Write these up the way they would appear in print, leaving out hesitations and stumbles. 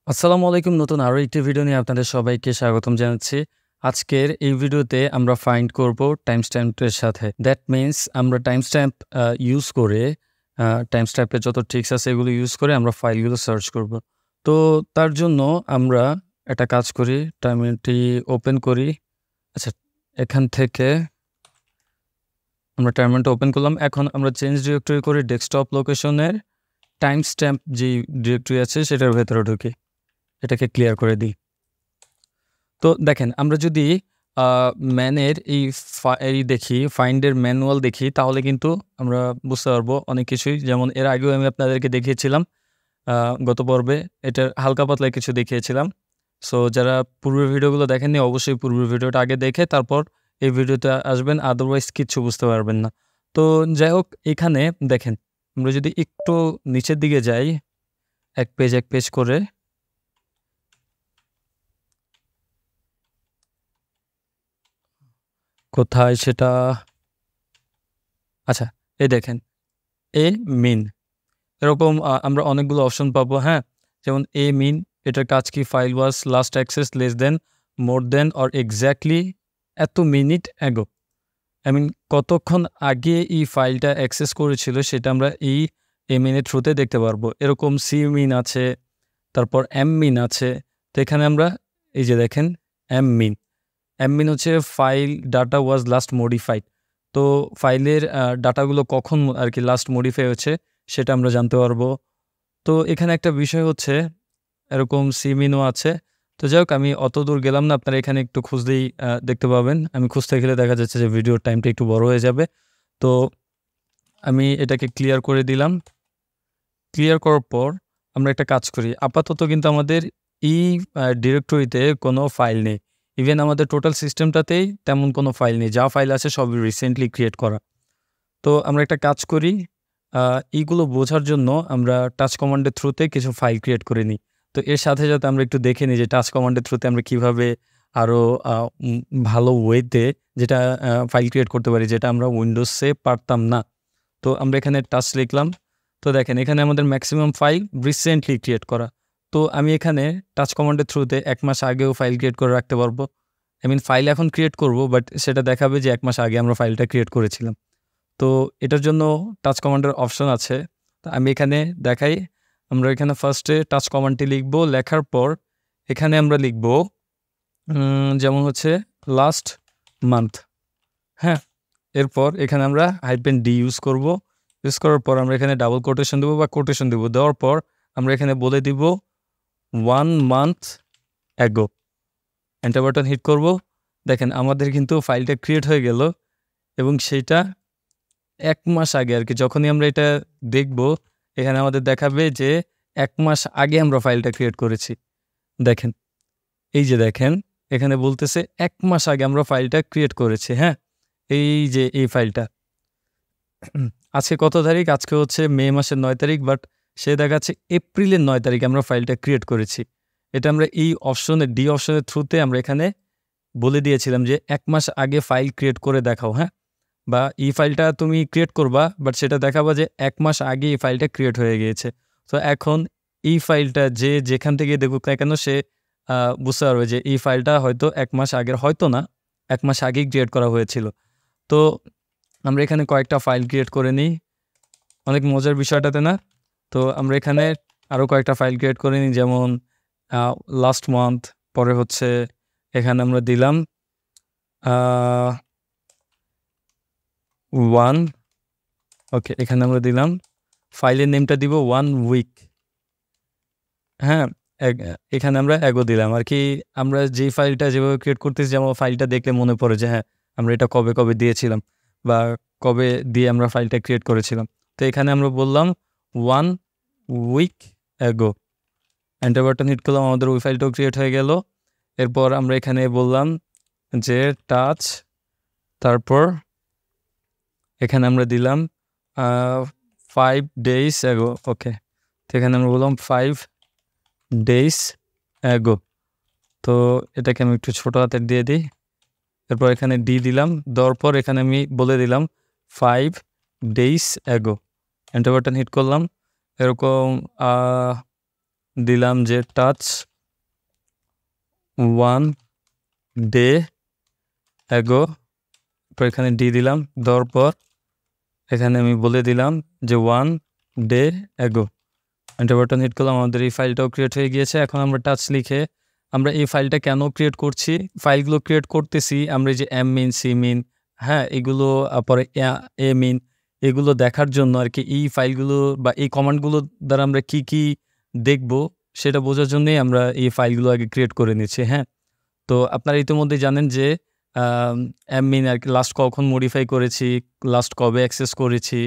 আসসালামু আলাইকুম। নতুন আরো একটি ভিডিও নিয়ে আপনাদের সবাইকে স্বাগতম জানাচ্ছি। আজকের এই ভিডিওতে আমরা ফাইন্ড করব টাইম স্ট্যাম্পের সাথে। দ্যাট মিনস আমরা টাইম স্ট্যাম্প ইউজ করে টাইম স্ট্যাম্পের যত ট্রিক্স আছে এগুলো ইউজ করে আমরা ফাইলগুলো সার্চ করব। তো তার জন্য আমরা একটা কাজ করি, টার্মিনালটি ওপেন করি। আচ্ছা, এখান থেকে আমরা টার্মিনালটা ওপেন করলাম। এখন আমরা চেঞ্জ ডিরেক্টরি করে ডেস্কটপ লোকেশনের টাইম স্ট্যাম্প যে ডিরেক্টরি আছে সেটার ভেতরে ঢুকি। এটাকে ক্লিয়ার করে দিই। তো দেখেন, আমরা যদি ম্যানের এই দেখি, ফাইন্ডের ম্যানুয়াল দেখি, তাহলে কিন্তু আমরা বুঝতে পারবো অনেক কিছুই। যেমন এর আগেও আমি আপনাদেরকে দেখিয়েছিলাম গত পর্বে এটার হালকা পাতলা কিছু দেখিয়েছিলাম। সো যারা পূর্বের ভিডিওগুলো দেখেননি অবশ্যই পূর্বের ভিডিওটা আগে দেখে তারপর এই ভিডিওতে আসবেন, আদারওয়াইজ কিচ্ছু বুঝতে পারবেন না। তো যাই হোক, এখানে দেখেন আমরা যদি একটু নিচের দিকে যাই, এক পেজ করে, কোথায় সেটা, আচ্ছা এই দেখেন এ মিন, এরকম আমরা অনেকগুলো অপশন পাবো। হ্যাঁ, যেমন এ মিন, এটার কাজ কি? File was last access less than, more than or exactly এত মিনিট অ্যাগো। আই মিন কতক্ষণ আগে এই ফাইলটা অ্যাক্সেস করেছিল সেটা আমরা এই এ মিনের থ্রুতে দেখতে পারবো। এরকম সি মিন আছে, তারপর এম মিন আছে। তো এখানে আমরা এই যে দেখেন এম মিন হচ্ছে file data was last modified. তো ফাইলের ডাটাগুলো কখন আর কি লাস্ট মডিফাই হচ্ছে সেটা আমরা জানতে পারবো। তো এখানে একটা বিষয় হচ্ছে এরকম সিমিনও আছে। তো যাই হোক, আমি অত দূর গেলাম না, আপনারা এখানে একটু খুঁজলেই দেখতে পাবেন। আমি খুঁজতে গেলে দেখা যাচ্ছে যে ভিডিওর টাইমটা একটু বড় হয়ে যাবে। তো আমি এটাকে ক্লিয়ার করে দিলাম। ক্লিয়ার করার পর আমরা একটা কাজ করি, আপাতত কিন্তু আমাদের এই ডিরেক্টরিতে কোনো ফাইল নেই। ইভেন আমাদের টোটাল সিস্টেমটাতেই তেমন কোনো ফাইল নেই, যা ফাইল আছে সবই রিসেন্টলি ক্রিয়েট করা। তো আমরা একটা কাজ করি, এইগুলো বোঝার জন্য আমরা টাচ কমান্ডের থ্রুতে কিছু ফাইল ক্রিয়েট করে নিই। তো এর সাথে সাথে আমরা একটু দেখে নিই যে টাচ কমান্ডের থ্রুতে আমরা কীভাবে আরও ভালো ওয়েতে যেটা ফাইল ক্রিয়েট করতে পারি, যেটা আমরা উইন্ডোজে পারতাম না। তো আমরা এখানে টাচ লিখলাম। তো দেখেন এখানে আমাদের ম্যাক্সিমাম ফাইল রিসেন্টলি ক্রিয়েট করা। তো আমি এখানে টাচ কমান্ডের থ্রুতে 1 মাস আগেও ফাইল ক্রিয়েট করে রাখতে পারবো। আই মিন ফাইল এখন ক্রিয়েট করব, বাট সেটা দেখাবে যে 1 মাস আগে আমরা ফাইলটা ক্রিয়েট করেছিলাম। তো এটার জন্য টাচ কমান্ডের অপশন আছে। তো আমি এখানে দেখাই, আমরা এখানে ফার্স্টে টাচ কমান্ডটি লিখব। লেখার পর এখানে আমরা লিখব যেমন হচ্ছে লাস্ট মান্থ। হ্যাঁ, এরপর এখানে আমরা -d ইউজ করব। ইউজ করার পর আমরা এখানে ডাবল কোটেশন দেবো বা কোটেশন দেবো। দেওয়ার পর আমরা এখানে বলে দিব 1 month ago. Enter button hit করব। দেখেন আমাদের কিন্তু ফাইলটা ক্রিয়েট হয়ে গেল এবং সেইটা 1 মাস আগে আর কি, যখনই আমরা এটা দেখব এখানে আমাদের দেখাবে যে 1 মাস আগে আমরা ফাইলটা ক্রিয়েট করেছি। দেখেন, এই যে দেখেন এখানে বলতেছে 1 মাস আগে আমরা ফাইলটা ক্রিয়েট করেছি। হ্যাঁ, এই যে এই ফাইলটা আজকে কত তারিখ? আজকে হচ্ছে মে মাসের 9 তারিখ, বাট সে দেখাচ্ছে এপ্রিলের 9 তারিখে আমরা ফাইলটা ক্রিয়েট করেছি। এটা আমরা এই অপশনে ডি অপশনের থ্রুতে আমরা এখানে বলে দিয়েছিলাম যে 1 মাস আগে ফাইল ক্রিয়েট করে দেখাও। হ্যাঁ, বা এই ফাইলটা তুমি ক্রিয়েট করবা, বাট সেটা দেখাবা যে 1 মাস আগে এই ফাইলটা ক্রিয়েট হয়ে গিয়েছে। তো এখন এই ফাইলটা যে যেখান থেকে দেখুক না কেন সে বুঝতে পারবে যে এই ফাইলটা হয়তো 1 মাস আগের, হয়তো না 1 মাস আগেই ক্রিয়েট করা হয়েছিল। তো আমরা এখানে কয়েকটা ফাইল ক্রিয়েট করে নিই, অনেক মজার বিষয়টাতে না? তো আমরা এখানে আরও কয়েকটা ফাইল ক্রিয়েট করে নিই, যেমন লাস্ট মান্থ, পরে হচ্ছে এখানে আমরা দিলাম 1, ওকে এখানে আমরা দিলাম ফাইলের নেমটা দিব 1 উইক। হ্যাঁ, এখানে আমরা অ্যাগো দিলাম আর কি। আমরা যেই ফাইলটা যেভাবে ক্রিয়েট করতেছি, যেমন ফাইলটা দেখলে মনে পড়ে যে হ্যাঁ আমরা এটা কবে দিয়েছিলাম বা কবে দিয়ে আমরা ফাইলটা ক্রিয়েট করেছিলাম। তো এখানে আমরা বললাম 1 week ago. Enter button hit করলাম, আমাদের ওই ফাইলটাও ক্রিয়েট হয়ে গেল। এরপর আমরা এখানে বললাম যে টাচ, তারপর এখানে আমরা দিলাম 5 days অ্যাগো। ওকে, তো এখানে আমরা বললাম 5 days অ্যাগো। তো এটাকে আমি একটু ছোটো হাতের দিয়ে দিই। এরপর এখানে ডি দিলাম, দেওয়ার পর এখানে আমি বলে দিলাম 5 days ago. Enter button hit করলাম। এরকম দিলাম যে টাচ 1 ডে অ্যাগো, এখানে ডি দিলাম, দেওয়ার পর এখানে আমি বলে দিলাম যে 1 day ago. Enter button hit করলাম, আমাদের এই ফাইলটাও ক্রিয়েট হয়ে গিয়েছে। এখন আমরা টাচ লিখে আমরা এই ফাইলটা কেন ক্রিয়েট করছি, ফাইলগুলো ক্রিয়েট করতেছি আমরা এই যে এম মিন, সি মিন, হ্যাঁ, এগুলো পরে এ মিন, এগুলো দেখার জন্য আর কি। এই ফাইলগুলো বা এই কমান্ডগুলো দ্বারা আমরা কি কি দেখব সেটা বোঝার জন্যই আমরা এই ফাইলগুলো আগে ক্রিয়েট করে নিচ্ছি। হ্যাঁ, তো আপনারা ইতিমধ্যে জানেন যে এম মিন আর কি লাস্ট কখন মডিফাই করেছি, লাস্ট কবে অ্যাক্সেস করেছি,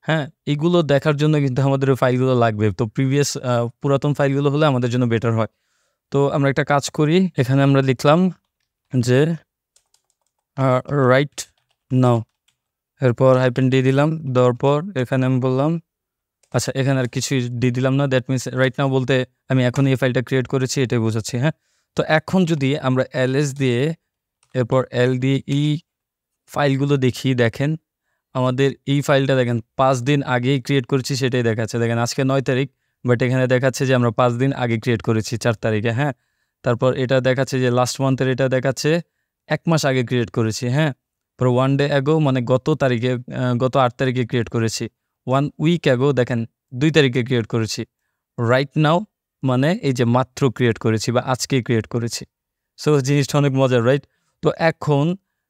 হ্যাঁ, এগুলো দেখার জন্য কিন্তু আমাদের ওই ফাইলগুলো লাগবে। তো প্রিভিয়াস পুরাতন ফাইলগুলো হলে আমাদের জন্য বেটার হয়। তো আমরা একটা কাজ করি, এখানে আমরা লিখলাম যে রাইট নাও, এরপর হাইপেন ডি দিলাম, দেওয়ার পর এখানে আমি বললাম, আচ্ছা এখানে আর কিছুই ডি দিলাম না, দ্যাট মিনস রাইট নাও বলতে আমি এখন এই ফাইলটা ক্রিয়েট করেছি এটাই বোঝাচ্ছি। হ্যাঁ, তো এখন যদি আমরা ls দিয়ে এরপর l দিয়ে এই ফাইলগুলো দেখি, দেখেন আমাদের এই ফাইলটা দেখেন 5 দিন আগেই ক্রিয়েট করেছি সেটাই দেখাচ্ছে। দেখেন আজকে 9 তারিখ, বাট এখানে দেখাচ্ছে যে আমরা 5 দিন আগে ক্রিয়েট করেছি 4 তারিখে। হ্যাঁ, তারপর এটা দেখাচ্ছে যে লাস্ট মান্থের, এটা দেখাচ্ছে 1 মাস আগে ক্রিয়েট করেছি। হ্যাঁ, পর 1 ডে অ্যাগো মানে গত 8 তারিখে ক্রিয়েট করেছি। 1 উইক অ্যাগো দেখেন 2 তারিখে ক্রিয়েট করেছি। রাইট নাও মানে এই যে মাত্র ক্রিয়েট করেছি বা আজকেই ক্রিয়েট করেছি। সো জিনিসটা অনেক মজার, রাইট? তো এখন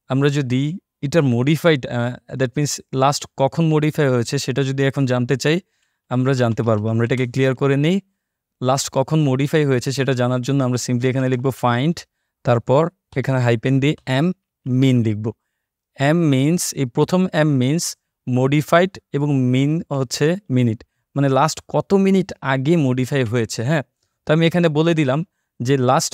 আমরা যদি এটার মডিফাইড দ্যাট মিনস লাস্ট কখন মডিফাই হয়েছে সেটা যদি এখন জানতে চাই, আমরা জানতে পারবো। আমরা এটাকে ক্লিয়ার করে নিই। লাস্ট কখন মডিফাই হয়েছে সেটা জানার জন্য আমরা সিম্পলি এখানে লিখবো ফাইন্ড, তারপর এখানে হাইপেন দিয়ে এম মিন লিখবো। এম মিনস, এই প্রথম এম মিনস মডিফাইড এবং মিন হচ্ছে মিনিট, মানে লাস্ট কত মিনিট আগে মডিফাই হয়েছে। হ্যাঁ, তো আমি এখানে বলে দিলাম যে লাস্ট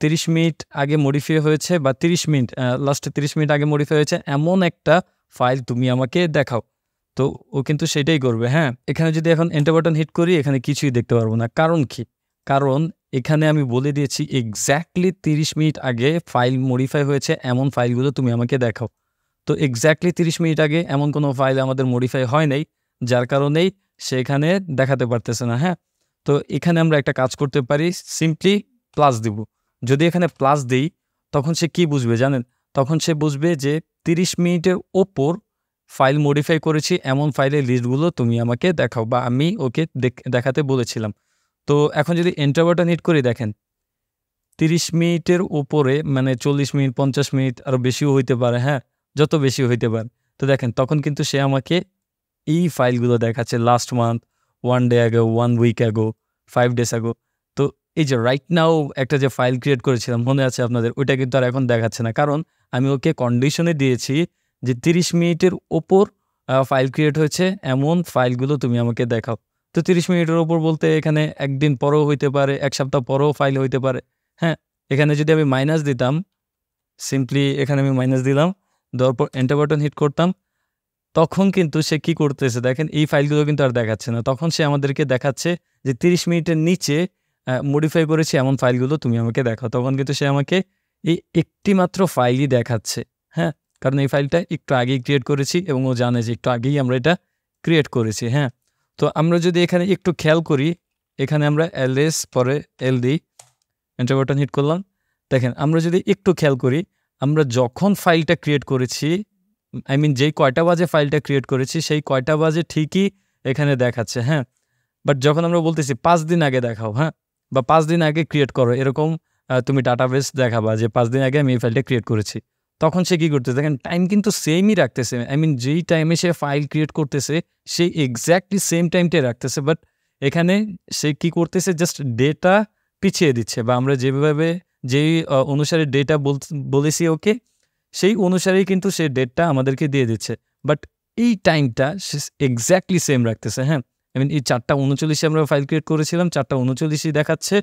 30 মিনিট আগে মডিফাই হয়েছে বা 30 মিনিট লাস্টে 30 মিনিট আগে মডিফাই হয়েছে এমন একটা ফাইল তুমি আমাকে দেখাও। তো ও কিন্তু সেটাই করবে। হ্যাঁ, এখানে যদি এখন এন্টার বাটন হিট করি এখানে কিছুই দেখতে পারবো না। কারণ কি? কারণ এখানে আমি বলে দিয়েছি এক্স্যাক্টলি 30 মিনিট আগে ফাইল মডিফাই হয়েছে এমন ফাইলগুলো তুমি আমাকে দেখাও। তো এক্স্যাক্টলি 30 মিনিট আগে এমন কোনো ফাইল আমাদের মডিফাই হয় নাই, যার কারণেই সেখানে দেখাতে পারতেছে না। হ্যাঁ, তো এখানে আমরা একটা কাজ করতে পারি, সিম্পলি প্লাস দিব। যদি এখানে প্লাস দিই তখন সে কি বুঝবে জানেন? তখন সে বুঝবে যে 30 মিনিটের ওপর ফাইল মডিফাই করেছি এমন ফাইলের লিস্টগুলো তুমি আমাকে দেখাও, বা আমি ওকে দেখাতে বলেছিলাম। তো এখন যদি এন্টার বাটন হিট করি দেখেন 30 মিনিটের উপরে মানে 40 মিনিট, 50 মিনিট আরও বেশিও হইতে পারে। হ্যাঁ, যত বেশি হইতে পারে। তো দেখেন তখন কিন্তু সে আমাকে এই ফাইলগুলো দেখাচ্ছে last month, 1 day ago, 1 week ago, 5 days ago. তো এই যে রাইট নাও একটা যে ফাইল ক্রিয়েট করেছিলাম মনে আছে আপনাদের, ওইটা কিন্তু আর এখন দেখাচ্ছে না। কারণ আমি ওকে কন্ডিশনে দিয়েছি যে 30 মিনিটের ওপর ফাইল ক্রিয়েট হয়েছে এমন ফাইলগুলো তুমি আমাকে দেখাও। তো 30 মিনিটের ওপর বলতে এখানে একদিন পরেও হইতে পারে, 1 সপ্তাহ পরেও ফাইল হইতে পারে। হ্যাঁ, এখানে যদি আমি মাইনাস দিতাম, সিম্পলি এখানে আমি মাইনাস দিলাম, দেওয়ার পর এন্টার বাটন হিট করতাম, তখন কিন্তু সে কি করতেছে দেখেন এই ফাইলগুলো কিন্তু আর দেখাচ্ছে না। তখন সে আমাদেরকে দেখাচ্ছে যে 30 মিনিটের নিচে মডিফাই করেছি এমন ফাইলগুলো তুমি আমাকে দেখাও। তখন কিন্তু সে আমাকে এই একটি মাত্র ফাইলই দেখাচ্ছে। হ্যাঁ, কারণ এই ফাইলটা একটু আগেই ক্রিয়েট করেছি এবং ও জানে যে একটু আগেই আমরা এটা ক্রিয়েট করেছি। হ্যাঁ, তো আমরা যদি এখানে একটু খেয়াল করি, এখানে আমরা ls পরে l দিই, এন্টার বাটন হিট করলাম। দেখেন আমরা যদি একটু খেয়াল করি, আমরা যখন ফাইলটা ক্রিয়েট করেছি, আই মিন যেই কয়টা বাজে ফাইলটা ক্রিয়েট করেছি সেই কয়টা বাজে ঠিকই এখানে দেখাচ্ছে। হ্যাঁ, বাট যখন আমরা বলতেছি 5 দিন আগে দেখাও, হ্যাঁ, বা 5 দিন আগে ক্রিয়েট করো, এরকম তুমি ডাটাবেস দেখাবা যে 5 দিন আগে আমি এই ফাইলটা ক্রিয়েট করেছি, তখন সে কী করতেছে দেখেন টাইম কিন্তু সেমই রাখতেছে। আই মিন যেই টাইমে সে ফাইল ক্রিয়েট করতেছে সেই এক্স্যাক্টলি সেম টাইমটাই রাখতেছে, বাট এখানে সে কি করতেছে জাস্ট ডেটা পিছিয়ে দিচ্ছে, বা আমরা যেভাবে যেই অনুসারে ডেটা বলেছি ওকে সেই অনুসারেই কিন্তু সে ডেটটা আমাদেরকে দিয়ে দিচ্ছে, বাট এই টাইমটা সে এক্স্যাক্টলি সেম রাখতেছে। হ্যাঁ, আই মিন এই 4:39 আমরা ফাইল ক্রিয়েট করেছিলাম, 4:39 দেখাচ্ছে,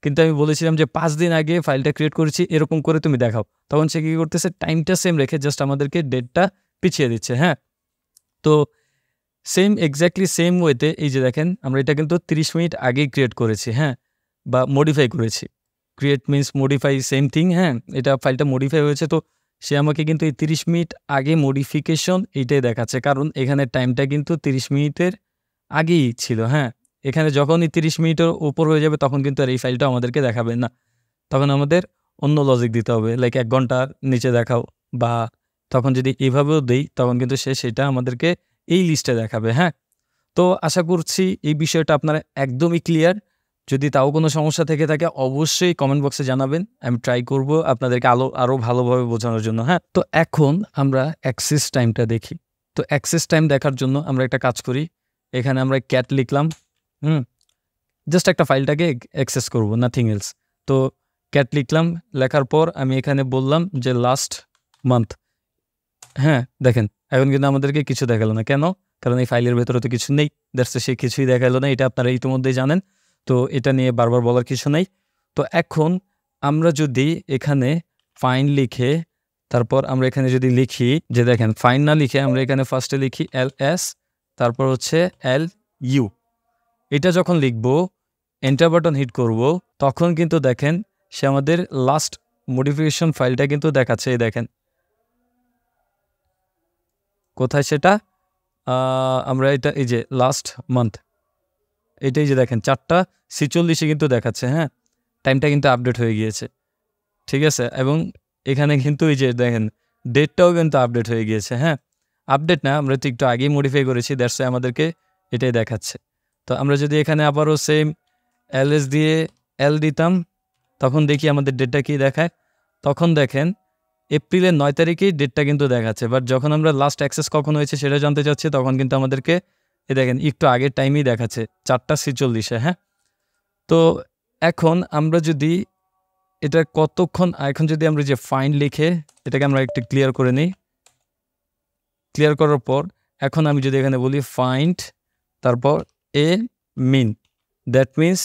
কিন্তু আমি বলেছিলাম যে 5 দিন আগে ফাইলটা ক্রিয়েট করেছি এরকম করে তুমি দেখাও। তখন সে কী করতেছে টাইমটা সেম রেখে জাস্ট আমাদেরকে ডেটটা পিছিয়ে দিচ্ছে। হ্যাঁ, তো সেম এক্স্যাক্টলি সেম ওয়েতে এই যে দেখেন আমরা এটা কিন্তু 30 মিনিট আগেই ক্রিয়েট করেছি। হ্যাঁ, বা মডিফাই করেছি। Create means modify same thing. হ্যাঁ, এটা ফাইলটা মডিফাই হয়েছে, তো সে আমাকে কিন্তু এই 30 মিনিট আগে মডিফিকেশন এইটাই দেখাচ্ছে, কারণ এখানে টাইমটা কিন্তু 30 মিনিটের আগেই ছিল। হ্যাঁ, এখানে যখনই 30 মিনিটের উপর হয়ে যাবে তখন কিন্তু আর এই ফাইলটা আমাদেরকে দেখাবে না, তখন আমাদের অন্য লজিক দিতে হবে, লাইক 1 ঘন্টার নিচে দেখাও, বা তখন যদি এভাবেও দেই তখন কিন্তু সেটা আমাদেরকে এই লিস্টে দেখাবে। হ্যাঁ, তো আশা করছি এই বিষয়টা আপনারা একদমই ক্লিয়ার। যদি তাও কোনো সমস্যা থেকে থাকে অবশ্যই কমেন্ট বক্সে জানাবেন, আমি ট্রাই করব আপনাদেরকে আরও ভালোভাবে বোঝানোর জন্য। হ্যাঁ, তো এখন আমরা অ্যাক্সেস টাইমটা দেখি। তো অ্যাক্সেস টাইম দেখার জন্য আমরা একটা কাজ করি, এখানে আমরা ক্যাট লিখলাম, জাস্ট একটা ফাইলটাকে অ্যাক্সেস করব, নাথিং এলস। তো ক্যাট লিখলাম, লেখার পর আমি এখানে বললাম যে লাস্ট মান্থ। হ্যাঁ, দেখেন এখন কিন্তু আমাদেরকে কিছু দেখালো না, কেন? কারণ এই ফাইলের ভেতরে তো কিছু নেই, দ্যাটস সে কিছুই দেখালো না, এটা আপনারা ইতিমধ্যেই জানেন, তো এটা নিয়ে বারবার বলার কিছু নেই। তো এখন আমরা যদি এখানে ফাইন লিখে তারপর আমরা এখানে যদি লিখি যে দেখেন ফাইন না লিখে আমরা এখানে ফার্স্টে লিখি ls, তারপর হচ্ছে lu, এটা যখন লিখব এন্টার বাটন হিট করব তখন কিন্তু দেখেন সে আমাদের লাস্ট মডিফিকেশন ফাইলটা কিন্তু দেখাচ্ছে। এই দেখেন কোথায় সেটা, আমরা এটা এই যে লাস্ট মান্থ, এটাই যে দেখেন 4:46 কিন্তু দেখাচ্ছে। হ্যাঁ, টাইমটা কিন্তু আপডেট হয়ে গিয়েছে, ঠিক আছে, এবং এখানে কিন্তু এই যে দেখেন ডেটটাও কিন্তু আপডেট হয়ে গিয়েছে। হ্যাঁ, আপডেট না, আমরা তো একটু আগেই মডিফাই করেছি, দ্যাটস আমাদেরকে এটাই দেখাচ্ছে। তো আমরা যদি এখানে আবারও সেম ls দিয়ে l দিতাম তখন দেখি আমাদের ডেটটা কি দেখায়, তখন দেখেন এপ্রিলের 9 তারিখেই ডেটটা কিন্তু দেখাচ্ছে, বাট যখন আমরা লাস্ট অ্যাক্সেস কখন হয়েছে সেটা জানতে চাচ্ছি তখন কিন্তু আমাদেরকে এ দেখেন একটু আগের টাইমেই দেখাচ্ছে 4:46। হ্যাঁ, তো এখন আমরা যদি এটা কতক্ষণ, এখন যদি আমরা যে ফাইন লিখে এটাকে আমরা একটু ক্লিয়ার করে নিই, ক্লিয়ার করার পর এখন আমি যদি এখানে বলি ফাইন্ড তারপর এ মিন, দ্যাট মিনস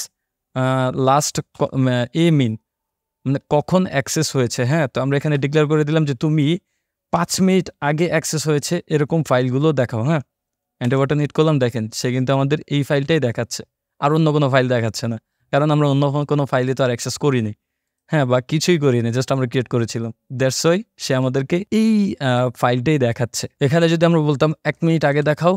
লাস্ট এ মিন মানে কখন অ্যাক্সেস হয়েছে। হ্যাঁ, তো আমরা এখানে ডিক্লেয়ার করে দিলাম যে তুমি 5 মিনিট আগে অ্যাক্সেস হয়েছে এরকম ফাইলগুলো দেখাও। হ্যাঁ, এন্টার বাটন হিট করলাম, দেখেন সে কিন্তু আমাদের এই ফাইলটাই দেখাচ্ছে, আর অন্য কোনো ফাইল দেখাচ্ছে না, কারণ আমরা অন্য কোনো ফাইলে তো আর অ্যাক্সেস করিনি। হ্যাঁ, বা কিছুই করিনি, জাস্ট আমরা ক্রিয়েট করেছিলাম, দ্যাটস ওয়াই সে আমাদেরকে এই ফাইলটাই দেখাচ্ছে। এখানে যদি আমরা বলতাম 1 মিনিট আগে দেখাও,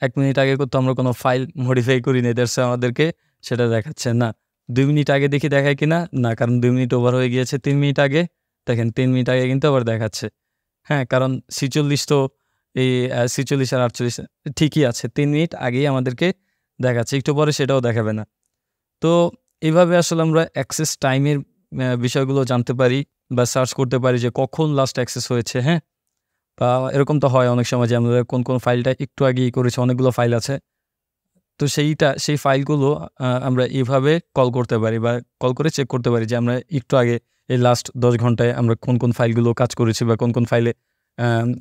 1 মিনিট আগে তো আমরা কোনো ফাইল মডিফাই করিনি, দ্যাটস আমাদেরকে সেটা দেখাচ্ছে না। 2 মিনিট আগে দেখি দেখায় কিনা, না, কারণ 2 মিনিট ওভার হয়ে গিয়েছে। 3 মিনিট আগে দেখেন, 3 মিনিট আগে কিন্তু আবার দেখাচ্ছে। হ্যাঁ, কারণ 46 তো এই 46 আর 48 ঠিকই আছে, 3 মিনিট আগেই আমাদেরকে দেখাচ্ছে, একটু পরে সেটাও দেখাবে না। তো এইভাবে আসলে আমরা অ্যাক্সেস টাইমের বিষয়গুলো জানতে পারি বা সার্চ করতে পারি যে কখন লাস্ট অ্যাক্সেস হয়েছে। হ্যাঁ, বা এরকম তো হয় অনেক সময় যে আমরা কোন ফাইলটা একটু আগেই করেছি, অনেকগুলো ফাইল আছে, তো সেই ফাইলগুলো আমরা এইভাবে কল করতে পারি বা কল করে চেক করতে পারি যে আমরা একটু আগে এই লাস্ট 10 ঘন্টায় আমরা কোন ফাইলগুলো কাজ করেছি বা কোন ফাইলে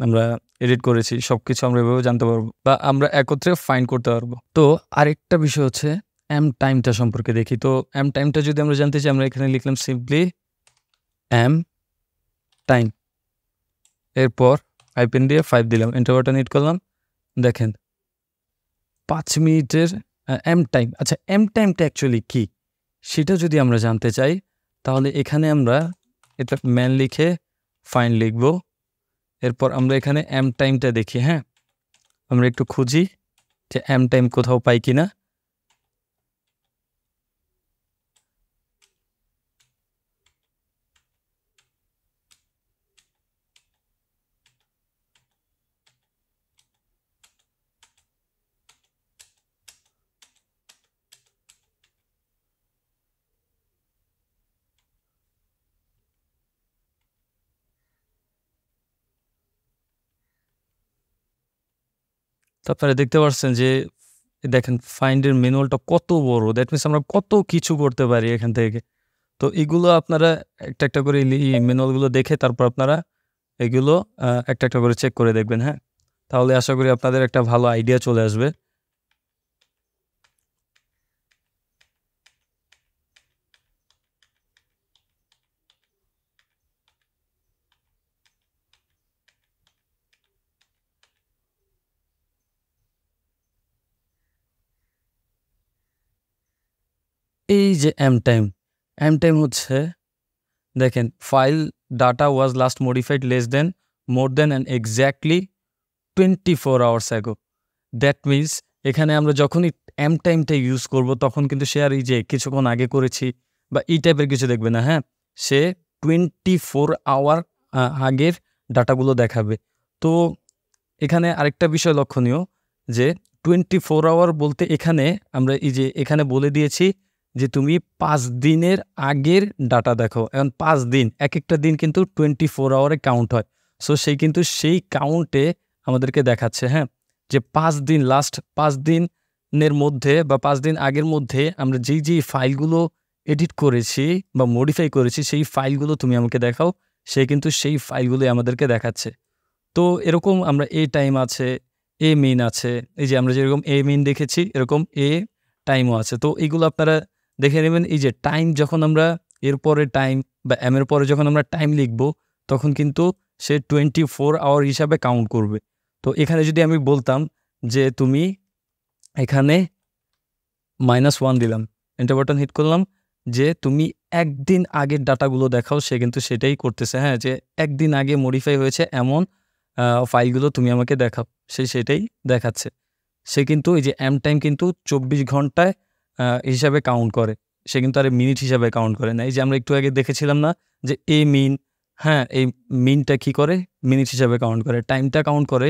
আমরা এডিট করেছি, সব কিছু আমরা এভাবে জানতে পারবো বা আমরা একত্রে ফাইন্ড করতে পারবো। তো আরেকটা বিষয় হচ্ছে এম টাইমটা সম্পর্কে দেখি। তো এম টাইমটা যদি আমরা জানতে চাই আমরা এখানে লিখলাম সিম্পলি এম টাইম, এরপর আইপেন দিয়ে 5 দিলাম, এন্টার বাটন হিট করলাম, দেখেন 5 মিনিটের এম টাইম। আচ্ছা, এম টাইমটা অ্যাকচুয়ালি কী সেটা যদি আমরা জানতে চাই তাহলে এখানে আমরা এটা ম্যান লিখে ফাইন লিখব, এরপর আমরা এখানে এম টাইমটা দেখি। হ্যাঁ, আমরা একটু খুঁজি যে এম টাইম কোথাও পাই কিনা। তো আপনারা দেখতে পাচ্ছেন যে দেখেন ফাইন্ডের ম্যানুয়ালটা কত বড়, দ্যাট মিনস আমরা কত কিছু করতে পারি এখান থেকে। তো এগুলো আপনারা একটা করে ম্যানুয়ালগুলো দেখে তারপর আপনারা এগুলো একটা করে চেক করে দেখবেন। হ্যাঁ, তাহলে আশা করি আপনাদের একটা ভালো আইডিয়া চলে আসবে। এই যে এম টাইম হচ্ছে দেখেন file data was last modified more than and exactly 24 hours ago. That means এখানে আমরা যখনই এম টাইমটা ইউজ করব তখন কিন্তু সে আর এই যে কিছুক্ষণ আগে করেছি বা এই টাইপের কিছু দেখবে না, হ্যাঁ? সে 24 আওয়ার আগের ডাটাগুলো দেখাবে। তো এখানে আরেকটা বিষয় লক্ষণীয় যে 24 আওয়ার বলতে এখানে আমরা এই যে এখানে বলে দিয়েছি যে তুমি 5 দিনের আগের ডাটা দেখো। এখন 5 দিন, একেকটা দিন কিন্তু 24 আওয়ারে কাউন্ট হয়। সো সেই কিন্তু সেই কাউন্টে আমাদেরকে দেখাচ্ছে, হ্যাঁ? যে 5 দিন লাস্ট 5 দিনের মধ্যে বা 5 দিন আগের মধ্যে আমরা যেই ফাইলগুলো এডিট করেছি বা মডিফাই করেছি সেই ফাইলগুলো তুমি আমাকে দেখাও। সে কিন্তু সেই ফাইলগুলোই আমাদেরকে দেখাচ্ছে। তো এরকম আমরা এ টাইম আছে, এ মিন আছে। এই যে আমরা যেরকম এ মিন দেখেছি এরকম এ টাইমও আছে। তো এগুলো আপনারা দেখে নেবেন। এই যে টাইম যখন আমরা এর পরে টাইম বা এম এর পরে যখন আমরা টাইম লিখব তখন কিন্তু সে 24 আওয়ার হিসাবে কাউন্ট করবে। তো এখানে যদি আমি বলতাম যে তুমি এখানে -1 দিলাম, এন্টার বাটন হিট করলাম যে তুমি একদিন আগের ডাটাগুলো দেখাও, সে কিন্তু সেটাই করতেছে, হ্যাঁ? যে একদিন আগে মডিফাই হয়েছে এমন ফাইলগুলো তুমি আমাকে দেখাও। সে সেটাই দেখাচ্ছে। সে কিন্তু এই যে এম টাইম কিন্তু 24 ঘন্টায় হিসাবে কাউন্ট করে। সে কিন্তু আর মিনিট হিসাবে কাউন্ট করে না। এই যে আমরা একটু আগে দেখেছিলাম না যে এ মিন, হ্যাঁ? এই মিনটা কি করে? মিনিট হিসাবে কাউন্ট করে। টাইমটা কাউন্ট করে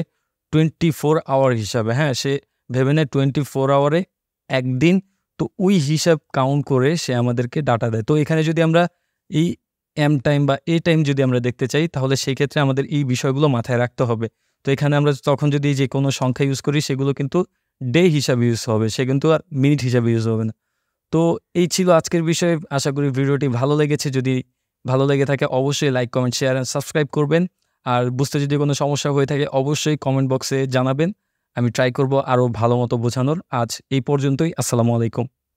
24 আওয়ার হিসাবে, হ্যাঁ? সে ভেবে নেয় 24 আওয়ারে একদিন। তো ওই হিসাব কাউন্ট করে সে আমাদেরকে ডাটা দেয়। তো এখানে যদি আমরা এই এম টাইম বা এ টাইম যদি আমরা দেখতে চাই তাহলে সেই ক্ষেত্রে আমাদের এই বিষয়গুলো মাথায় রাখতে হবে। তো এখানে আমরা তখন যদি যে কোনো সংখ্যা ইউজ করি সেগুলো কিন্তু ডে হিসাবে ইউজ হবে। সে কিন্তু আর মিনিট হিসাবে ইউজ হবে না। তো এই ছিল আজকের বিষয়। আশা করি ভিডিওটি ভালো লেগেছে। যদি ভালো লেগে থাকে অবশ্যই like, comment, share and subscribe করবেন। আর বুঝতে যদি কোনো সমস্যা হয়ে থাকে অবশ্যই কমেন্ট বক্সে জানাবেন। আমি ট্রাই করব আরও ভালো মতো বোঝানোর। আজ এই পর্যন্তই। আসসালামু আলাইকুম।